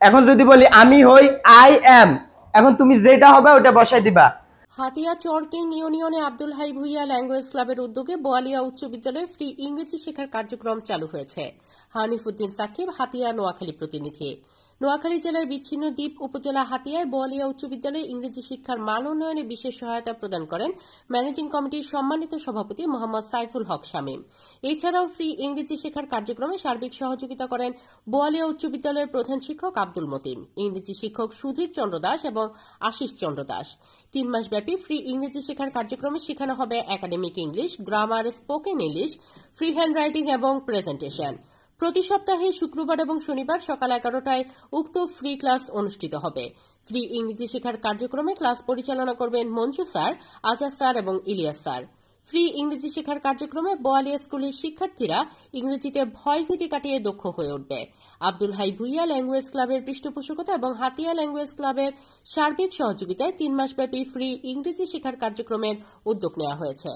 এখন যদি বলি আমি হই আই এম, এখন তুমি যেটা হবে ওটা বসাই দিবা। হাতিয়া চরকিং ইউনিয়নে আব্দুল হাই ভুইয়া ল্যাঙ্গুয়েজ ক্লাবের উদ্যোগে বোয়ালিয়া উচ্চ বিদ্যালয়ে ফ্রি ইংরেজি শেখার কার্যক্রম চালু হয়েছে। হানিফুদ্দিন সাকিব, হাতিয়া নোয়াখালী প্রতিনিধি। নোয়াখালী জেলার বিচ্ছিন্ন দ্বীপ উপজেলা হাতিয়ায় বোয়ালিয়া উচ্চ বিদ্যালয়ে ইংরেজি শিক্ষার মান উন্নয়নে বিশেষ সহায়তা প্রদান করেন ম্যানেজিং কমিটির সম্মানিত সভাপতি মোহাম্মদ সাইফুল হক শামীম। এছাড়াও ফ্রি ইংরেজি শেখার কার্যক্রমে সার্বিক সহযোগিতা করেন বোয়ালিয়া উচ্চ বিদ্যালয়ের প্রধান শিক্ষক আব্দুল মতিন, ইংরেজি শিক্ষক সুধীর চন্দ্র দাস এবং আশিস চন্দ্র দাস। 3 মাস ব্যাপী ফ্রি ইংরেজি শেখার কার্যক্রমে শেখানো হবে academic English, grammar, spoken English, free hand writing এবং প্রেজেন্টেশন। প্রতি সপ্তাহে শুক্রবার এবং শনিবার সকাল 11টায় উক্ত ফ্রি ক্লাস অনুষ্ঠিত হবে। ফ্রি ইংরেজি শেখার কার্যক্রমে ক্লাস পরিচালনা করবেন মঞ্জু স্যার, আজাদ স্যার এবং ইলিয়াস স্যার। ফ্রি ইংরেজি শেখার কার্যক্রমে বোয়ালিয়া স্কুলের শিক্ষার্থীরা ইংরেজিতে ভয়ভীতি কাটিয়ে দক্ষ হয়ে উঠবে। আব্দুল হাই ভুইয়া ল্যাঙ্গুয়েজ ক্লাবের পৃষ্ঠপোষকতা এবং হাতিয়া ল্যাঙ্গুয়েজ ক্লাবের সার্বিক সহযোগিতায় 3 মাসব্যাপী ফ্রি ইংরেজি শেখার কার্যক্রমের উদ্যোগ নেওয়া হয়েছে।